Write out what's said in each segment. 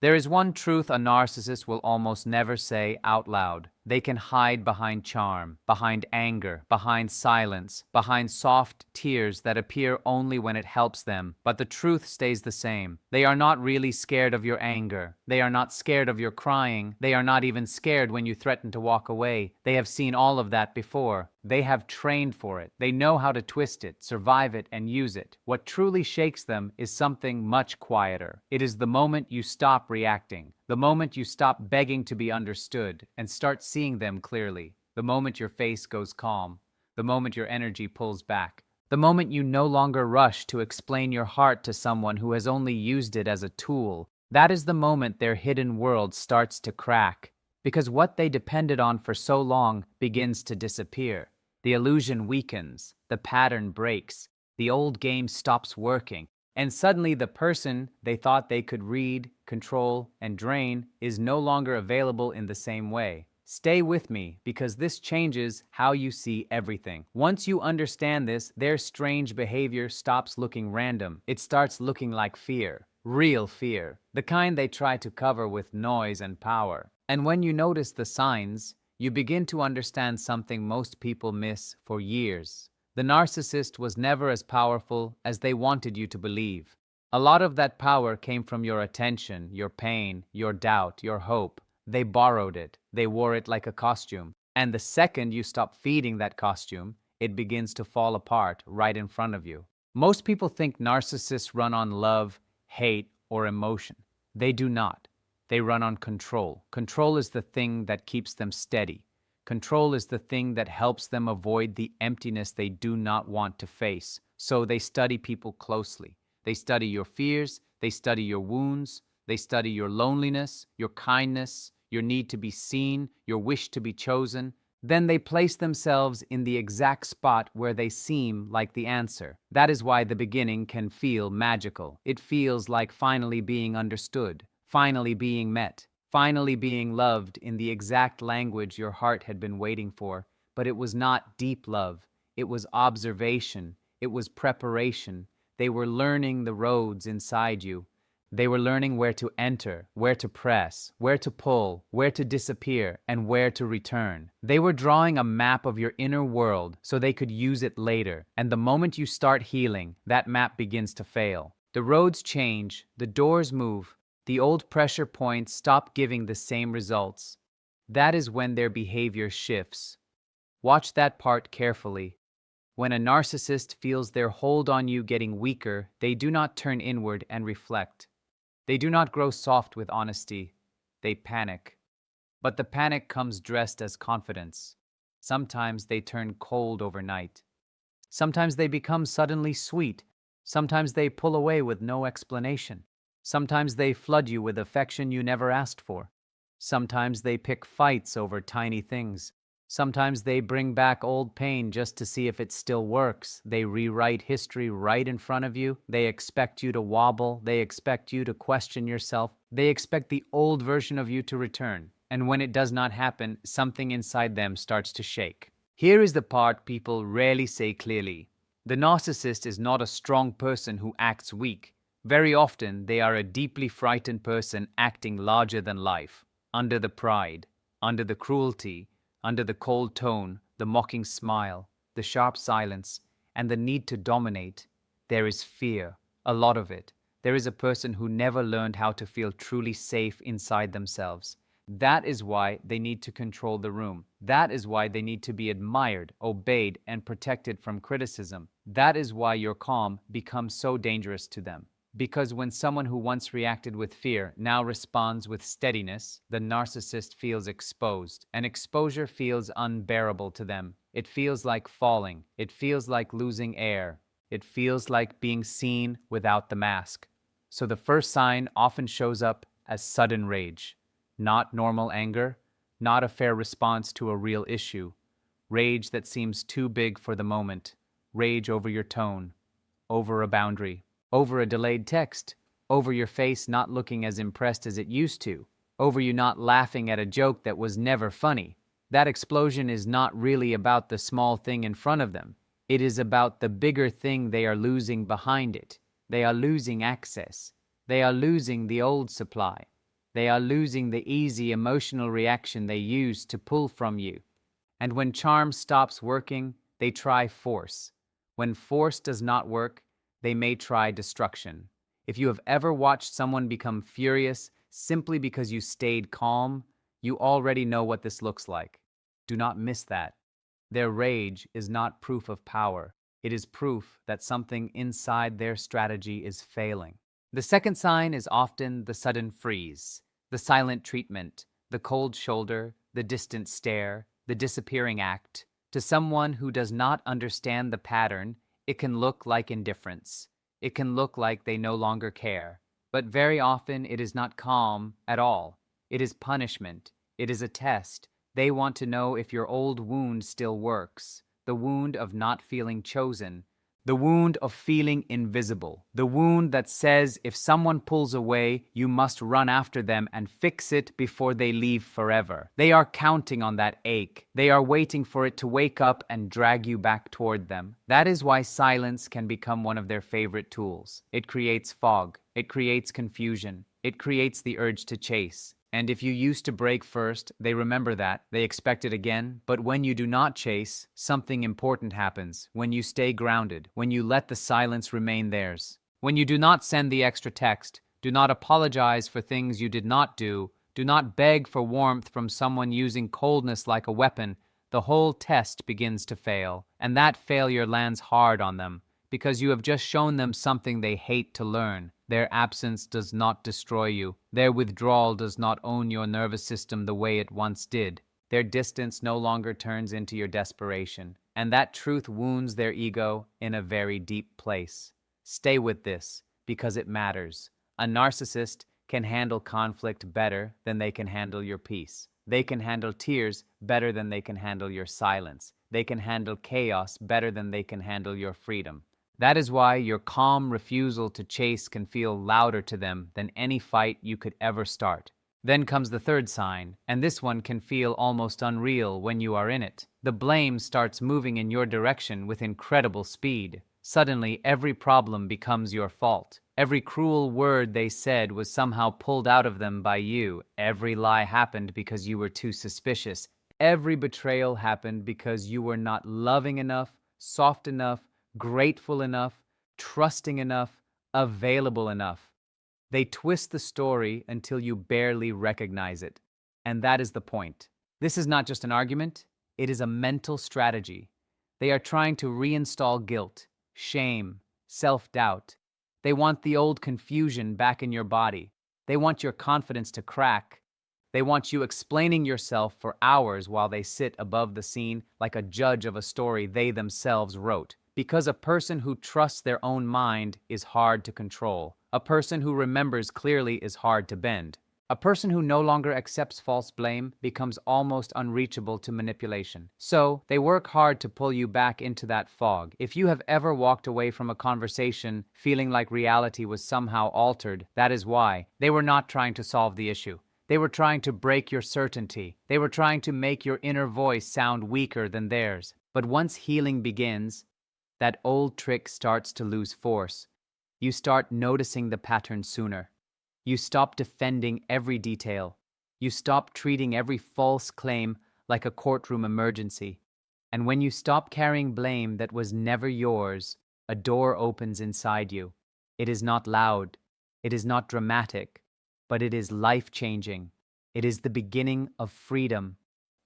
There is one truth a narcissist will almost never say out loud. They can hide behind charm, behind anger, behind silence, behind soft tears that appear only when it helps them. But the truth stays the same. They are not really scared of your anger. They are not scared of your crying. They are not even scared when you threaten to walk away. They have seen all of that before. They have trained for it. They know how to twist it, survive it, and use it. What truly shakes them is something much quieter. It is the moment you stop reacting, the moment you stop begging to be understood and start seeing them clearly, the moment your face goes calm, the moment your energy pulls back, the moment you no longer rush to explain your heart to someone who has only used it as a tool. That is the moment their hidden world starts to crack, because what they depended on for so long begins to disappear. The illusion weakens, the pattern breaks, the old game stops working, and suddenly the person they thought they could read, control, and drain is no longer available in the same way. Stay with me, because this changes how you see everything. Once you understand this, their strange behavior stops looking random. It starts looking like fear. Real fear. The kind they try to cover with noise and power. And when you notice the signs, you begin to understand something most people miss for years. The narcissist was never as powerful as they wanted you to believe. A lot of that power came from your attention, your pain, your doubt, your hope. They borrowed it. They wore it like a costume. And the second you stop feeding that costume, it begins to fall apart right in front of you. Most people think narcissists run on love, hate, or emotion. They do not. They run on control. Control is the thing that keeps them steady. Control is the thing that helps them avoid the emptiness they do not want to face. So they study people closely. They study your fears. They study your wounds. They study your loneliness, your kindness, your need to be seen, your wish to be chosen. Then they place themselves in the exact spot where they seem like the answer. That is why the beginning can feel magical. It feels like finally being understood, finally being met, finally being loved in the exact language your heart had been waiting for. But it was not deep love. It was observation. It was preparation. They were learning the roads inside you. They were learning where to enter, where to press, where to pull, where to disappear, and where to return. They were drawing a map of your inner world so they could use it later. And the moment you start healing, that map begins to fail. The roads change, the doors move, the old pressure points stop giving the same results. That is when their behavior shifts. Watch that part carefully. When a narcissist feels their hold on you getting weaker, they do not turn inward and reflect. They do not grow soft with honesty. They panic. But the panic comes dressed as confidence. Sometimes they turn cold overnight. Sometimes they become suddenly sweet. Sometimes they pull away with no explanation. Sometimes they flood you with affection you never asked for. Sometimes they pick fights over tiny things. Sometimes they bring back old pain just to see if it still works. They rewrite history right in front of you. They expect you to wobble. They expect you to question yourself. They expect the old version of you to return. And when it does not happen, something inside them starts to shake. Here is the part people rarely say clearly. The narcissist is not a strong person who acts weak. Very often, they are a deeply frightened person acting larger than life. Under the pride, under the cruelty, under the cold tone, the mocking smile, the sharp silence, and the need to dominate, there is fear, a lot of it. There is a person who never learned how to feel truly safe inside themselves. That is why they need to control the room. That is why they need to be admired, obeyed, and protected from criticism. That is why your calm becomes so dangerous to them. Because when someone who once reacted with fear now responds with steadiness, the narcissist feels exposed, and exposure feels unbearable to them. It feels like falling. It feels like losing air. It feels like being seen without the mask. So the first sign often shows up as sudden rage. Not normal anger, not a fair response to a real issue. Rage that seems too big for the moment. Rage over your tone, over a boundary, over a delayed text, over your face not looking as impressed as it used to, over you not laughing at a joke that was never funny. That explosion is not really about the small thing in front of them. It is about the bigger thing they are losing behind it. They are losing access. They are losing the old supply. They are losing the easy emotional reaction they used to pull from you. And when charm stops working, they try force. When force does not work, they may try destruction. If you have ever watched someone become furious simply because you stayed calm, you already know what this looks like. Do not miss that. Their rage is not proof of power. It is proof that something inside their strategy is failing. The second sign is often the sudden freeze, the silent treatment, the cold shoulder, the distant stare, the disappearing act. To someone who does not understand the pattern, it can look like indifference. It can look like they no longer care. But very often it is not calm at all. It is punishment. It is a test. They want to know if your old wound still works. The wound of not feeling chosen. The wound of feeling invisible. The wound that says if someone pulls away, you must run after them and fix it before they leave forever. They are counting on that ache. They are waiting for it to wake up and drag you back toward them. That is why silence can become one of their favorite tools. It creates fog. It creates confusion. It creates the urge to chase. And if you used to break first, they remember that. They expect it again. But when you do not chase, something important happens. When you stay grounded, when you let the silence remain theirs. When you do not send the extra text, do not apologize for things you did not do not beg for warmth from someone using coldness like a weapon, the whole test begins to fail. And that failure lands hard on them, because you have just shown them something they hate to learn. Their absence does not destroy you. Their withdrawal does not own your nervous system the way it once did. Their distance no longer turns into your desperation. And that truth wounds their ego in a very deep place. Stay with this, because it matters. A narcissist can handle conflict better than they can handle your peace. They can handle tears better than they can handle your silence. They can handle chaos better than they can handle your freedom. That is why your calm refusal to chase can feel louder to them than any fight you could ever start. Then comes the third sign, and this one can feel almost unreal when you are in it. The blame starts moving in your direction with incredible speed. Suddenly, every problem becomes your fault. Every cruel word they said was somehow pulled out of them by you. Every lie happened because you were too suspicious. Every betrayal happened because you were not loving enough, soft enough, grateful enough, trusting enough, available enough. They twist the story until you barely recognize it. And that is the point. This is not just an argument, it is a mental strategy. They are trying to reinstall guilt, shame, self-doubt. They want the old confusion back in your body. They want your confidence to crack. They want you explaining yourself for hours while they sit above the scene like a judge of a story they themselves wrote. Because a person who trusts their own mind is hard to control. A person who remembers clearly is hard to bend. A person who no longer accepts false blame becomes almost unreachable to manipulation. So, they work hard to pull you back into that fog. If you have ever walked away from a conversation feeling like reality was somehow altered, that is why. They were not trying to solve the issue. They were trying to break your certainty. They were trying to make your inner voice sound weaker than theirs. But once healing begins, that old trick starts to lose force. You start noticing the pattern sooner. You stop defending every detail. You stop treating every false claim like a courtroom emergency. And when you stop carrying blame that was never yours, a door opens inside you. It is not loud. It is not dramatic. But it is life-changing. It is the beginning of freedom.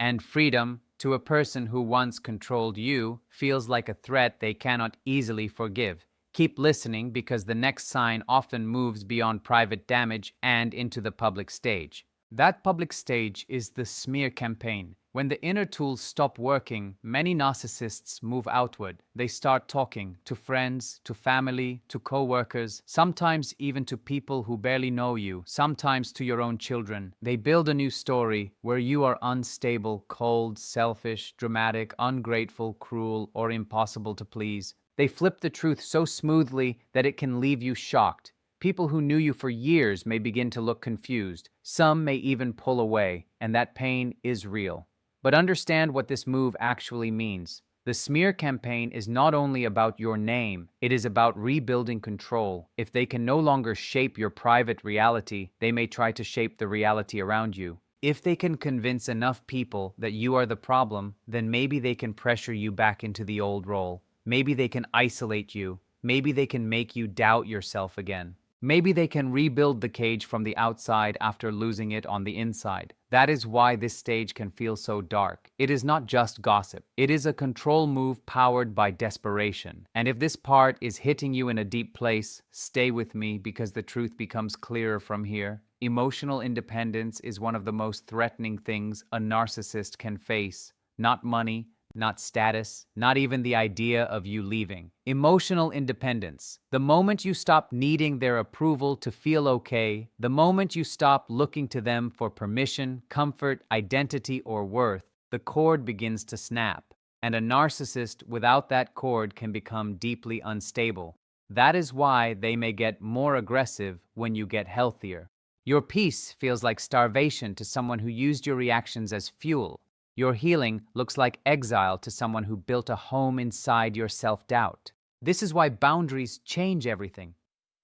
And freedom, to a person who once controlled you, feels like a threat they cannot easily forgive. Keep listening, because the next sign often moves beyond private damage and into the public stage. That public stage is the smear campaign. When the inner tools stop working, many narcissists move outward. They start talking to friends, to family, to co-workers, sometimes even to people who barely know you, sometimes to your own children. They build a new story where you are unstable, cold, selfish, dramatic, ungrateful, cruel, or impossible to please. They flip the truth so smoothly that it can leave you shocked. People who knew you for years may begin to look confused. Some may even pull away, and that pain is real. But understand what this move actually means. The smear campaign is not only about your name, it is about rebuilding control. If they can no longer shape your private reality, they may try to shape the reality around you. If they can convince enough people that you are the problem, then maybe they can pressure you back into the old role. Maybe they can isolate you. Maybe they can make you doubt yourself again. Maybe they can rebuild the cage from the outside after losing it on the inside. That is why this stage can feel so dark. It is not just gossip. It is a control move powered by desperation. And if this part is hitting you in a deep place, stay with me because the truth becomes clearer from here. Emotional independence is one of the most threatening things a narcissist can face. Not money, not status, not even the idea of you leaving. Emotional independence. The moment you stop needing their approval to feel okay, the moment you stop looking to them for permission, comfort, identity, or worth, the cord begins to snap. And a narcissist without that cord can become deeply unstable. That is why they may get more aggressive when you get healthier. Your peace feels like starvation to someone who used your reactions as fuel. Your healing looks like exile to someone who built a home inside your self-doubt. This is why boundaries change everything.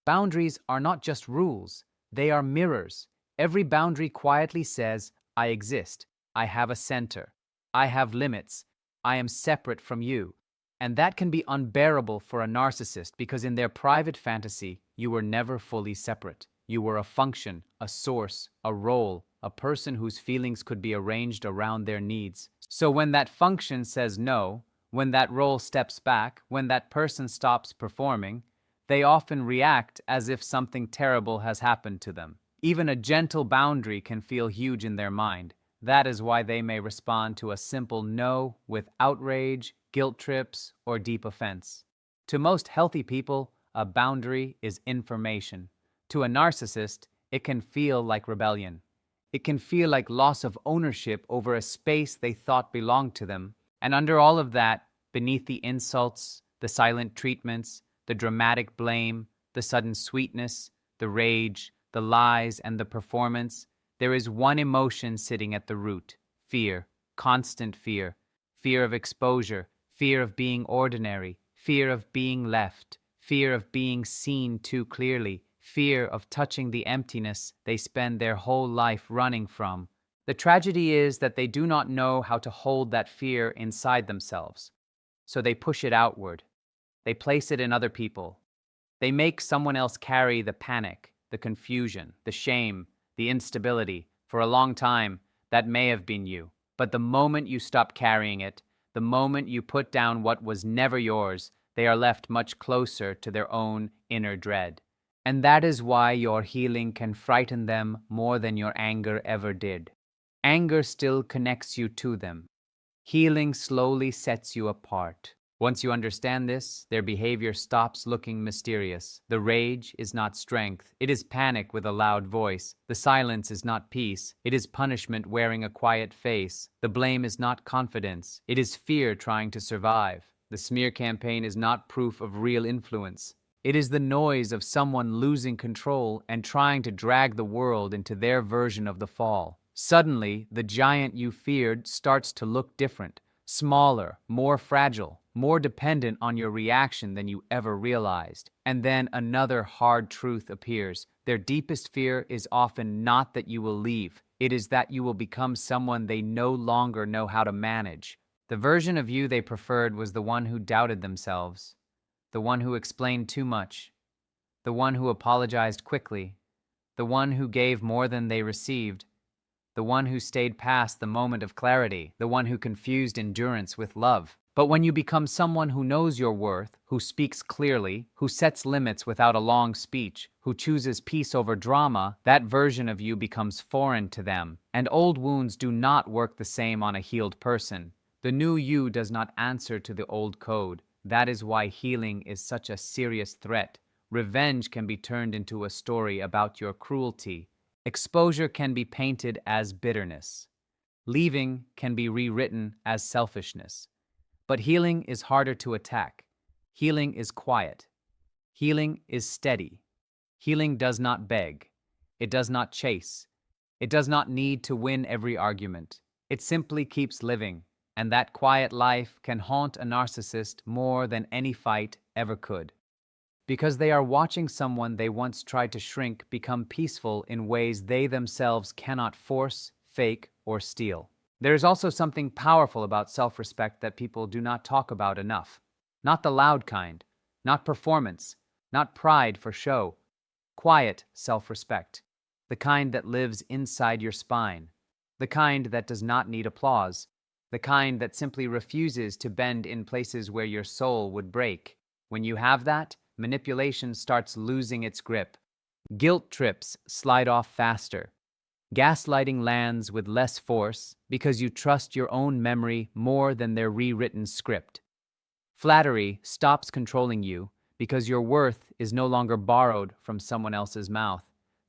Boundaries are not just rules, they are mirrors. Every boundary quietly says, I exist, I have a center, I have limits, I am separate from you. And that can be unbearable for a narcissist because in their private fantasy, you were never fully separate. You were a function, a source, a role, a person whose feelings could be arranged around their needs. So when that function says no, when that role steps back, when that person stops performing, they often react as if something terrible has happened to them. Even a gentle boundary can feel huge in their mind. That is why they may respond to a simple no with outrage, guilt trips, or deep offense. To most healthy people, a boundary is information. To a narcissist, it can feel like rebellion. It can feel like loss of ownership over a space they thought belonged to them. And under all of that, beneath the insults, the silent treatments, the dramatic blame, the sudden sweetness, the rage, the lies, and the performance, there is one emotion sitting at the root: fear, constant fear, fear of exposure, fear of being ordinary, fear of being left, fear of being seen too clearly, fear of touching the emptiness they spend their whole life running from. The tragedy is that they do not know how to hold that fear inside themselves. So they push it outward. They place it in other people. They make someone else carry the panic, the confusion, the shame, the instability. For a long time, that may have been you. But the moment you stop carrying it, the moment you put down what was never yours, they are left much closer to their own inner dread. And that is why your healing can frighten them more than your anger ever did. Anger still connects you to them. Healing slowly sets you apart. Once you understand this, their behavior stops looking mysterious. The rage is not strength. It is panic with a loud voice. The silence is not peace. It is punishment wearing a quiet face. The blame is not confidence. It is fear trying to survive. The smear campaign is not proof of real influence. It is the noise of someone losing control and trying to drag the world into their version of the fall. Suddenly, the giant you feared starts to look different, smaller, more fragile, more dependent on your reaction than you ever realized. And then another hard truth appears. Their deepest fear is often not that you will leave. It is that you will become someone they no longer know how to manage. The version of you they preferred was the one who doubted themselves, the one who explained too much, the one who apologized quickly, the one who gave more than they received, the one who stayed past the moment of clarity, the one who confused endurance with love. But when you become someone who knows your worth, who speaks clearly, who sets limits without a long speech, who chooses peace over drama, that version of you becomes foreign to them. And old wounds do not work the same on a healed person. The new you does not answer to the old code. That is why healing is such a serious threat. Revenge can be turned into a story about your cruelty. Exposure can be painted as bitterness. Leaving can be rewritten as selfishness. But healing is harder to attack. Healing is quiet. Healing is steady. Healing does not beg. It does not chase. It does not need to win every argument. It simply keeps living. And that quiet life can haunt a narcissist more than any fight ever could. Because they are watching someone they once tried to shrink become peaceful in ways they themselves cannot force, fake, or steal. There is also something powerful about self-respect that people do not talk about enough. Not the loud kind, not performance, not pride for show. Quiet self-respect. The kind that lives inside your spine. The kind that does not need applause. The kind that simply refuses to bend in places where your soul would break. When you have that, manipulation starts losing its grip. Guilt trips slide off faster. Gaslighting lands with less force because you trust your own memory more than their rewritten script. Flattery stops controlling you because your worth is no longer borrowed from someone else's mouth.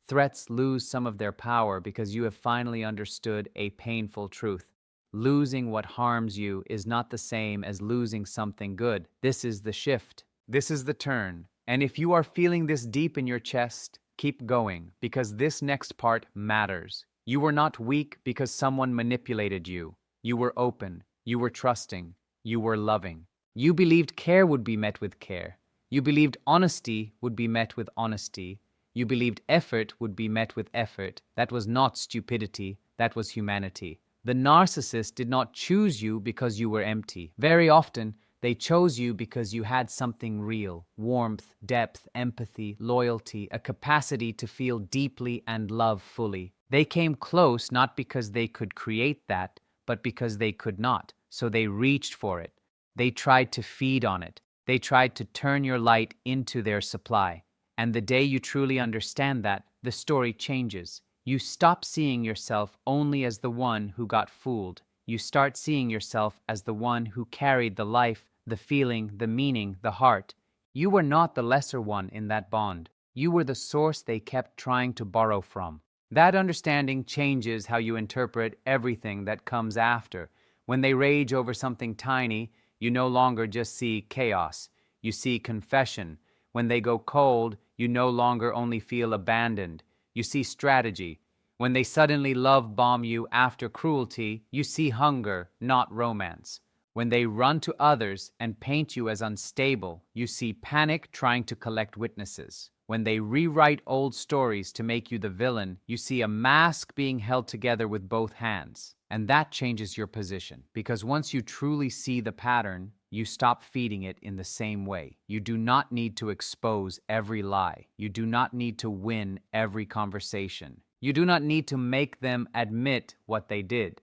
Threats lose some of their power because you have finally understood a painful truth. Losing what harms you is not the same as losing something good. This is the shift. This is the turn. And if you are feeling this deep in your chest, keep going, because this next part matters. You were not weak because someone manipulated you. You were open. You were trusting. You were loving. You believed care would be met with care. You believed honesty would be met with honesty. You believed effort would be met with effort. That was not stupidity. That was humanity. The narcissist did not choose you because you were empty. Very often, they chose you because you had something real: warmth, depth, empathy, loyalty, a capacity to feel deeply and love fully. They came close not because they could create that, but because they could not. So they reached for it. They tried to feed on it. They tried to turn your light into their supply. And the day you truly understand that, the story changes. You stop seeing yourself only as the one who got fooled. You start seeing yourself as the one who carried the life, the feeling, the meaning, the heart. You were not the lesser one in that bond. You were the source they kept trying to borrow from. That understanding changes how you interpret everything that comes after. When they rage over something tiny, you no longer just see chaos. You see confession. When they go cold, you no longer only feel abandoned. You see strategy. When they suddenly love bomb you after cruelty, you see hunger, not romance. When they run to others and paint you as unstable, you see panic trying to collect witnesses. When they rewrite old stories to make you the villain, you see a mask being held together with both hands. And that changes your position, because once you truly see the pattern, you stop feeding it in the same way. You do not need to expose every lie. You do not need to win every conversation. You do not need to make them admit what they did.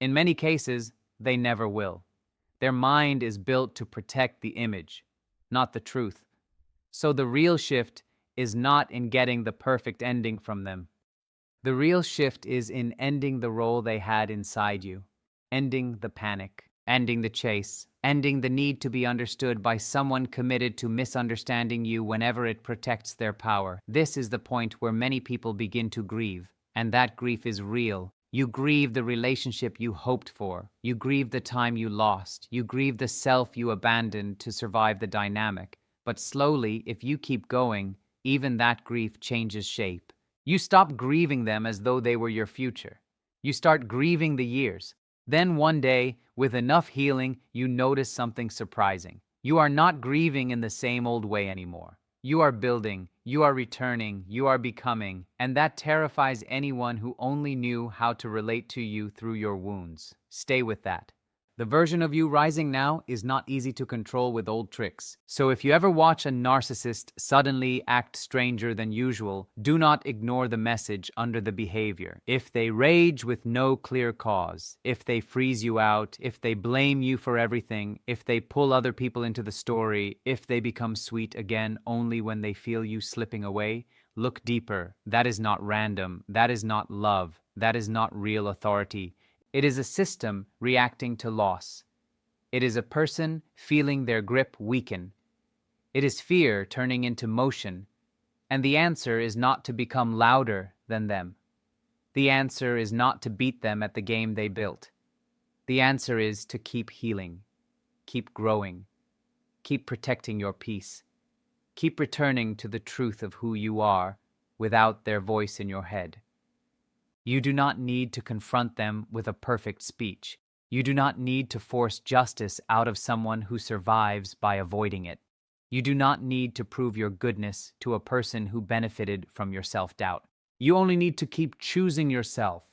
In many cases, they never will. Their mind is built to protect the image, not the truth. So the real shift is not in getting the perfect ending from them. The real shift is in ending the role they had inside you, ending the panic, ending the chase, ending the need to be understood by someone committed to misunderstanding you whenever it protects their power. This is the point where many people begin to grieve, and that grief is real. You grieve the relationship you hoped for. You grieve the time you lost. You grieve the self you abandoned to survive the dynamic. But slowly, if you keep going, even that grief changes shape. You stop grieving them as though they were your future. You start grieving the years. Then one day, with enough healing, you notice something surprising. You are not grieving in the same old way anymore. You are building, you are returning, you are becoming, and that terrifies anyone who only knew how to relate to you through your wounds. Stay with that. The version of you rising now is not easy to control with old tricks. So if you ever watch a narcissist suddenly act stranger than usual, do not ignore the message under the behavior. If they rage with no clear cause, if they freeze you out, if they blame you for everything, if they pull other people into the story, if they become sweet again only when they feel you slipping away, look deeper. That is not random. That is not love. That is not real authority. It is a system reacting to loss. It is a person feeling their grip weaken. It is fear turning into motion. And the answer is not to become louder than them. The answer is not to beat them at the game they built. The answer is to keep healing, keep growing, keep protecting your peace, keep returning to the truth of who you are without their voice in your head. You do not need to confront them with a perfect speech. You do not need to force justice out of someone who survives by avoiding it. You do not need to prove your goodness to a person who benefited from your self-doubt. You only need to keep choosing yourself,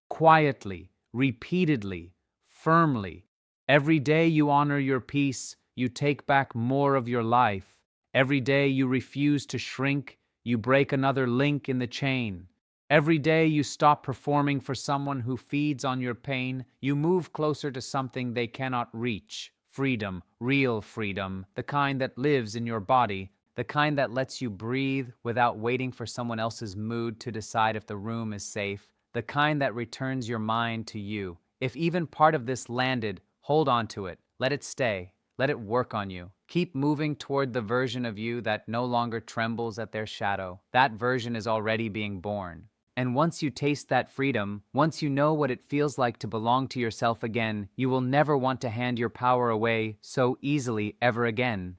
quietly, repeatedly, firmly. Every day you honor your peace, you take back more of your life. Every day you refuse to shrink, you break another link in the chain. Every day you stop performing for someone who feeds on your pain, you move closer to something they cannot reach. Freedom, real freedom, the kind that lives in your body, the kind that lets you breathe without waiting for someone else's mood to decide if the room is safe, the kind that returns your mind to you. If even part of this landed, hold on to it. Let it stay. Let it work on you. Keep moving toward the version of you that no longer trembles at their shadow. That version is already being born. And once you taste that freedom, once you know what it feels like to belong to yourself again, you will never want to hand your power away so easily ever again.